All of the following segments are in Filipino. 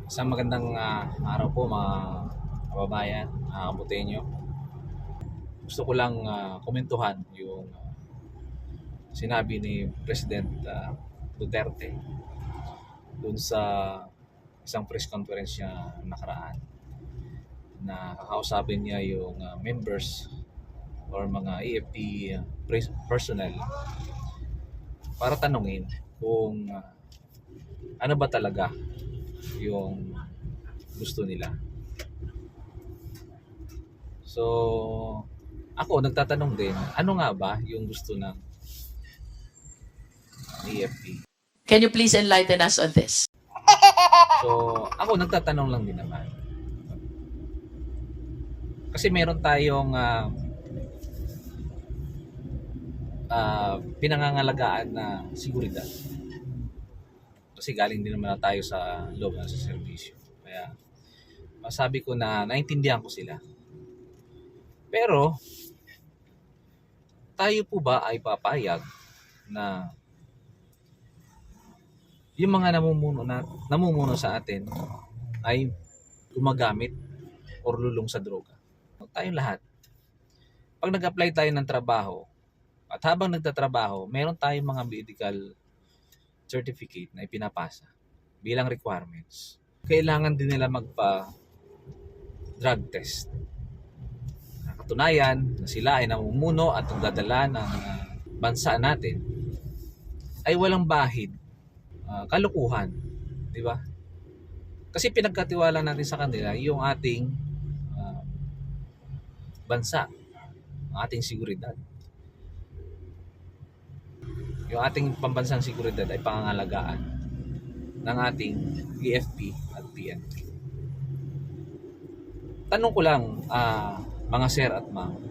Isang magandang araw po mga kababayan, mga kabutenyo. Gusto ko lang komentuhan yung sinabi ni President Duterte dun sa isang press conference niya nakaraan na kakausapin niya yung members or mga AFP personnel para tanungin kung ano ba talaga yung gusto nila. So, ako nagtatanong din, ano nga ba yung gusto ng AFP? Can you please enlighten us on this? So, ako nagtatanong lang din naman. Kasi meron tayong pinangangalagaan na seguridad. Kasi galing din naman na tayo sa loob ng sa serbisyo. Kaya, masabi ko na naintindihan ko sila. Pero, tayo po ba ay papayag na yung mga namumuno sa atin ay gumagamit or lulong sa droga? Tayong lahat. Pag nag-apply tayo ng trabaho, at habang nagtatrabaho, meron tayong mga medical certificate na ipinapasa bilang requirements. Kailangan din nila magpa-drug test. Katunayan na sila ay namumuno at nagdadala ng bansa natin ay walang bahid, kalukuhan, di ba? Kasi pinagkatiwala natin sa kanila yung ating bansa, ang ating seguridad. Yung ating pambansang seguridad ay pangangalagaan ng ating AFP at PNP. Tanong ko lang, mga sir at ma'am,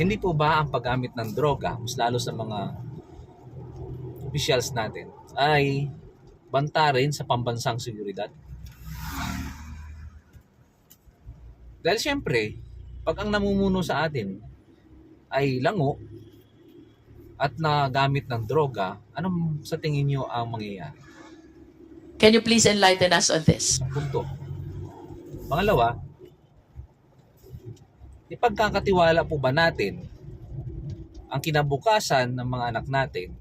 hindi po ba ang paggamit ng droga, mas lalo sa mga officials natin, ay banta rin sa pambansang seguridad? Dahil siyempre, pag ang namumuno sa atin ay lango at nagamit ng droga, anong sa tingin nyo ang mangyayari? Can you please enlighten us on this? Punto. Pangalawa, ipagkakatiwala po ba natin ang kinabukasan ng mga anak natin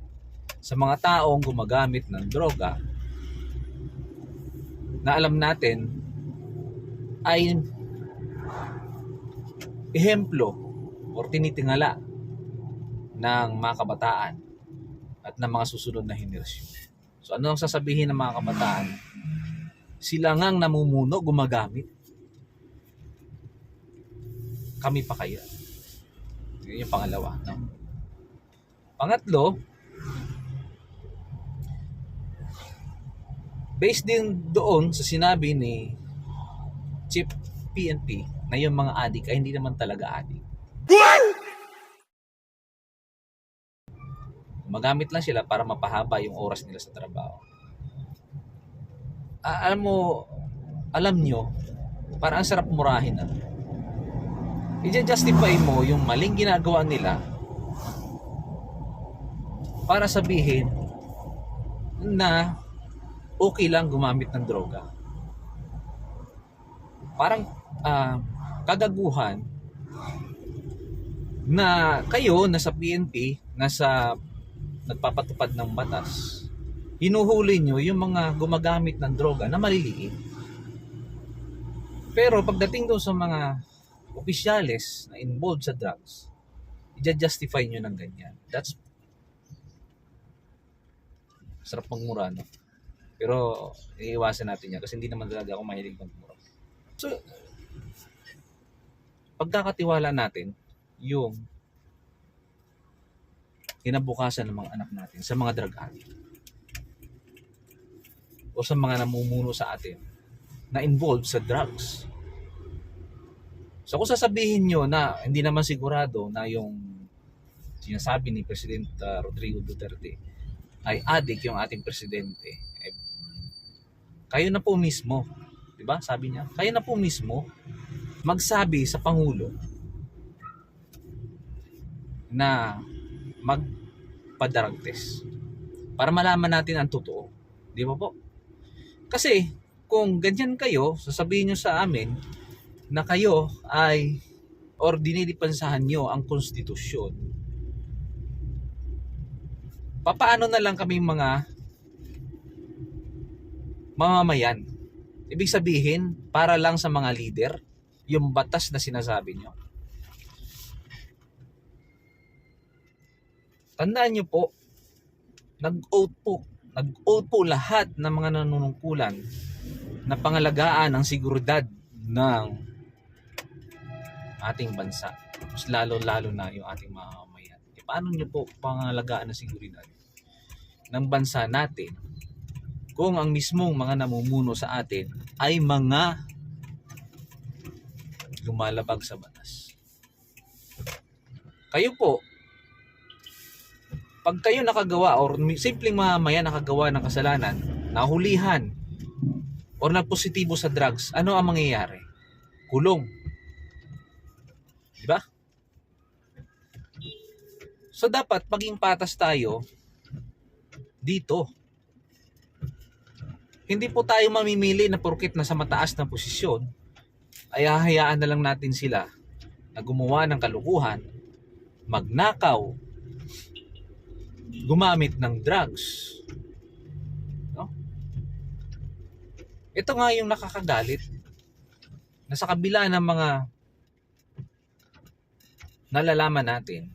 sa mga taong gumagamit ng droga na alam natin ay ehemplo o tinitingala ng mga kabataan at ng mga susunod na henerasyon? So ano ang sasabihin ng mga kabataan? Sila ngang namumuno, gumagamit. Kami pa kaya? Yun yung pangalawa. No? Pangatlo, based din doon sa sinabi ni Chief PNP na yung mga adik ay hindi naman talaga adik. Magamit lang sila para mapahaba yung oras nila sa trabaho. Alam nyo, parang ang sarap murahin na. I-justify mo yung maling ginagawa nila para sabihin na okay lang gumamit ng droga. Parang kagaguhan na kayo nasa PNP, nasa nagpapatupad ng batas, hinuhuli nyo yung mga gumagamit ng droga na maliliit. Pero pagdating doon sa mga opisyales na involved sa drugs, i-justify nyo ng ganyan. That's sarap magmura, no? Pero iiwasan natin yan kasi hindi naman talaga ako mahilig magmura. So, pagkakatiwala natin yung kinabukasan ng mga anak natin sa mga drug addict o sa mga namumuno sa atin na involved sa drugs. So kung sasabihin nyo na hindi naman sigurado na yung sinasabi ni President Rodrigo Duterte ay addict yung ating presidente, kayo na po mismo, di ba? Sabi niya, kayo na po mismo magsabi sa Pangulo na magpa-drug test para malaman natin ang totoo. Di ba po? Kasi kung ganyan kayo, sasabihin nyo sa amin na kayo ay or dinilipansahan nyo ang konstitusyon, papaano na lang kami mga mamamayan? Ibig sabihin, para lang sa mga leader, yung batas na sinasabi nyo. Tandaan nyo po, nag-oath po lahat ng mga nanunungkulan na pangalagaan ang seguridad ng ating bansa. Mas lalo-lalo na yung ating mga mamamayan. E paano nyo po pangalagaan ang seguridad ng bansa natin kung ang mismong mga namumuno sa atin ay mga lumalabag sa batas? Kayo po, pag kayo nakagawa or simpleng mamamayan nakagawa ng kasalanan, nahulihan or nagpositibo sa drugs, ano ang mangyayari? Kulong. Diba? So dapat maging patas tayo dito. Hindi po tayo mamimili na porket nasa mataas na posisyon ay hahayaan na lang natin sila na gumawa ng kalukuhan, magnakaw, gumamit ng drugs. No? Ito nga yung nakakagalit na sa kabila ng mga nalalaman natin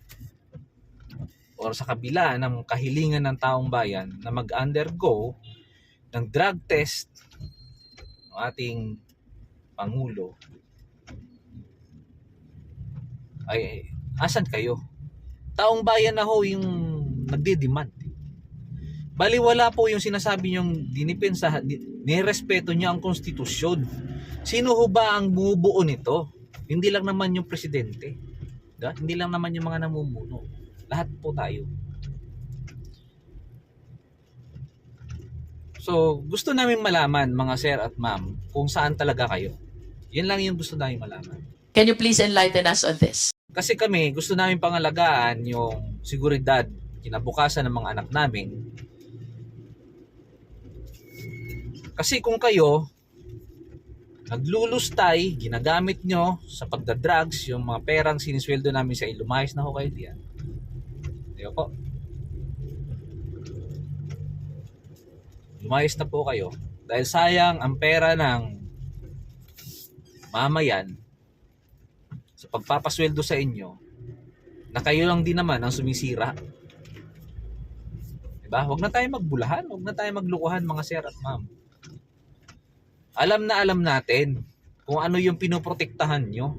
or sa kabila ng kahilingan ng taong bayan na mag-undergo ng drug test ng ating Pangulo, ay asan kayo? Taong bayan na ho yung nagde-demand. Baliwala po yung sinasabi nyong dinipensa, nirespeto niya ang konstitusyon. Sino ho ba ang bumubuo nito? Hindi lang naman yung presidente. Hindi lang naman yung mga namumuno. Lahat po tayo. So, gusto namin malaman mga sir at ma'am kung saan talaga kayo. Yan lang yung gusto namin malaman. Can you please enlighten us on this? Kasi kami, gusto namin pangalagaan yung seguridad, kinabukasan ng mga anak namin. Kasi kung kayo, naglulustay, ginagamit nyo sa pagdadrugs, yung mga perang sinisweldo namin sa lumayas na ho kayo diyan. Diyo po. Lumayas na po kayo. Dahil sayang ang pera ng mamayan sa pagpapasweldo sa inyo na kayo lang din naman ang sumisira. Diba? Huwag na tayo magbulahan, huwag na tayo maglukuhan mga sir at ma'am. Alam na alam natin kung ano yung pinoprotektahan nyo.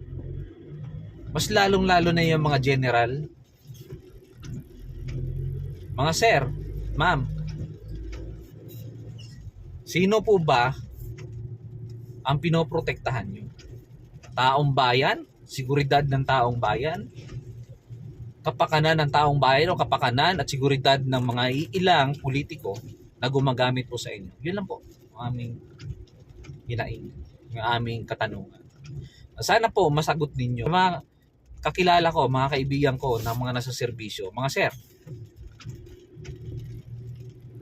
Mas lalong-lalo na yung mga general. Mga sir, ma'am, sino po ba ang pinoprotektahan nyo? Taong bayan? Seguridad ng taong bayan? Kapakanan ng taong bayan o kapakanan at seguridad ng mga ilang politiko na gumagamit po sa inyo? Yun lang po ang aming hinaing, yung aming katanungan. Sana po masagot ninyo. Mga kakilala ko, mga kaibigan ko na mga nasa serbisyo, mga sir,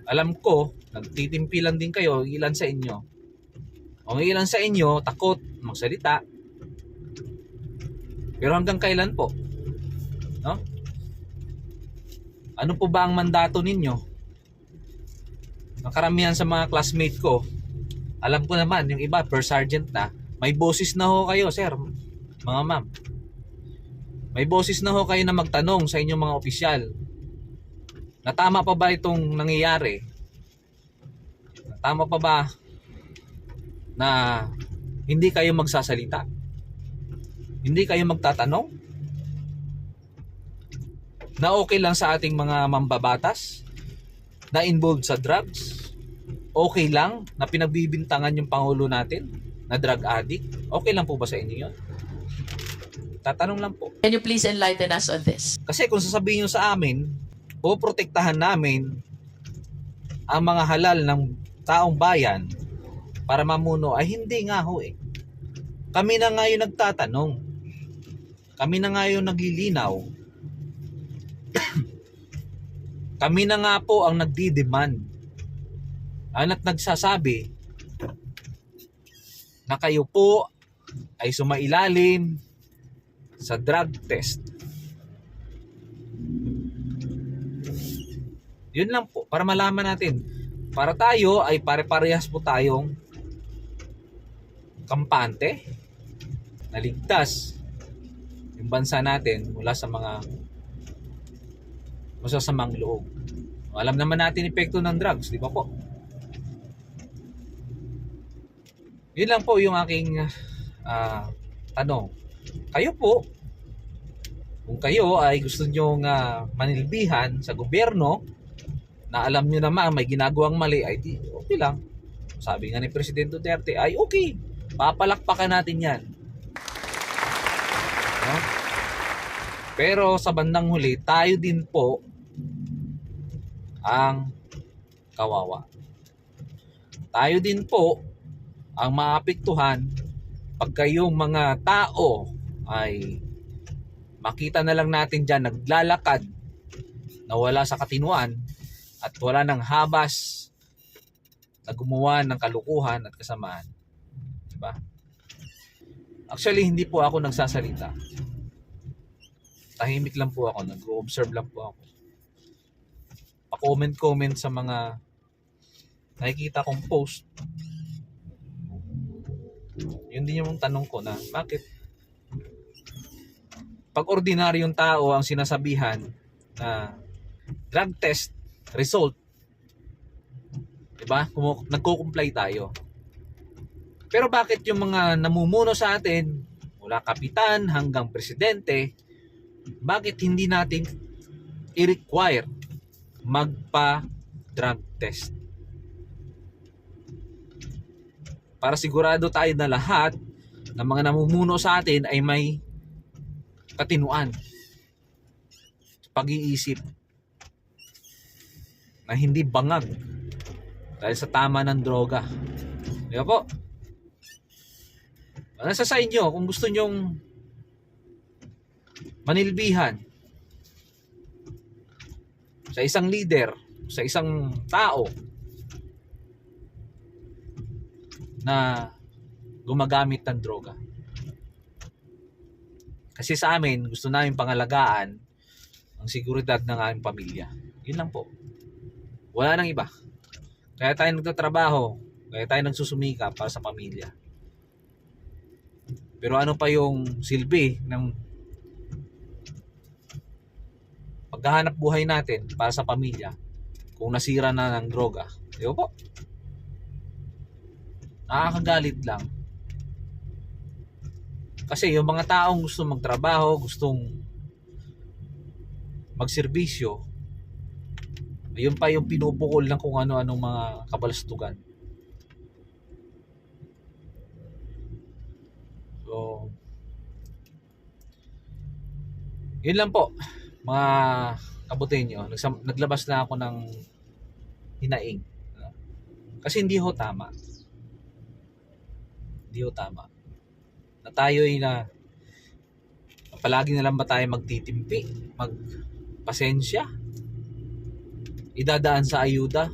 alam ko, nagtitimpilan din kayo, ilan sa inyo. O ilan sa inyo, takot magsalita. Pero hanggang kailan po? No? Ano po ba ang mandato ninyo? Ang karamihan sa mga classmate ko, alam ko naman, yung iba, per sergeant na, may boses na ho kayo, sir, mga ma'am. May boses na ho kayo na magtanong sa inyong mga opisyal. Na tama pa ba itong nangyayari? Tama pa ba na hindi kayo magsasalita? Hindi kayo magtatanong? Na okay lang sa ating mga mambabatas? Na involved sa drugs? Okay lang na pinagbibintangan yung Pangulo natin na drug addict? Okay lang po ba sa inyo yun? Tatanong lang po. Can you please enlighten us on this? Kasi kung sasabihin nyo sa amin, poprotektahan namin ang mga halal ng taong bayan para mamuno, ay hindi nga ho eh. Kami na nga yung nagtatanong. Kami na nga yung naglilinaw. Kami na nga po ang nagdi-demand. At nagsasabi na kayo po ay sumailalim sa drug test. Yun lang po, para malaman natin. Para tayo ay pare-parehas po tayong kampante na ligtas yung bansa natin mula sa mga masasamang loob. Alam naman natin epekto ng drugs, di ba po? Yun lang po yung aking tanong. Kayo po, kung kayo ay gusto nyo manilbihan sa gobyerno na alam nyo naman may ginagawang mali, ay di, okay lang. Sabi nga ni Presidente Duterte, ay okay, papalakpakan natin yan. No? Pero sa bandang huli, tayo din po ang kawawa. Tayo din po ang maapektuhan pag kayong mga tao ay makita na lang natin dyan naglalakad na wala sa katinuan at wala ng habas na gumawa ng kalukuhan at kasamaan. Diba? Actually, hindi po ako nagsasalita. Tahimik lang po ako. Nag-observe lang po ako. Pa-comment sa mga nakikita kong post. Yun din yung tanong ko na bakit pag ordinaryong tao ang sinasabihan na drug test result, diba? Nagko-comply tayo. Pero bakit yung mga namumuno sa atin, mula kapitan hanggang presidente, bakit hindi natin i-require magpa-drug test? Para sigurado tayo na lahat ng mga namumuno sa atin ay may katinuan, pag-iisip na hindi bangag dahil sa tama ng droga. Di ba po? Nasa sa inyo kung gusto nyong manilbihan sa isang leader, sa isang tao na gumagamit ng droga. Kasi sa amin, gusto namin pangalagaan ang seguridad ng aming pamilya. Yun lang po. Wala nang iba. Kaya tayo nagtatrabaho, kaya tayo nagsusumika para sa pamilya. Pero ano pa yung silbi ng paghahanap buhay natin para sa pamilya kung nasira na ng droga? Di ba po? Nakakagalit lang. Kasi yung mga taong gusto magtrabaho, gustong magserbisyo, ayun pa yung pinupukol ng kung ano-anong mga kabalastugan. So, yun lang po, mga kabutenyo. Naglabas na ako ng hinaing. Kasi hindi ho tama. Hindi ho tama. Na tayo ay palagi na lang ba tayo magtitimpi, magpasensya, idadaan sa ayuda,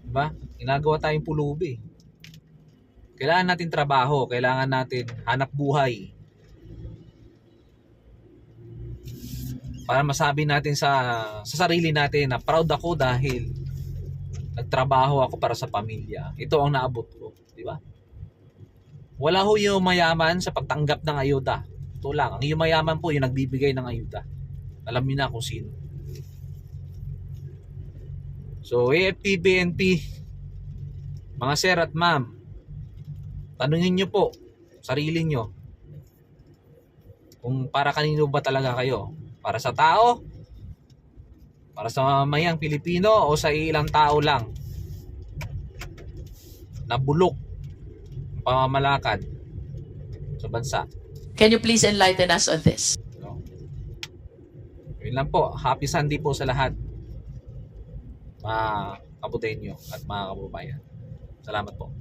diba? Ginagawa tayong pulubi. Kailangan natin trabaho, kailangan natin hanap buhay para masabi natin sa sarili natin na proud ako dahil nagtrabaho ako para sa pamilya. Ito ang naabot ko, di ba? Wala ho yung mayaman sa pagtanggap ng ayuda. Ito lang, ang yung mayaman po yung nagbibigay ng ayuda. Alam niyo na kung sino. So, AFP, BNP, mga sir at ma'am, tanungin nyo po, sarili nyo, kung para kanino ba talaga kayo? Para sa tao? Para sa mamamayang Pilipino? O sa ilang tao lang? Nabulok ang pamamalakad sa bansa. Can you please enlighten us on this? So, yun lang po. Happy Sunday po sa lahat, mga kabutenyo at mga kababayan. Salamat po.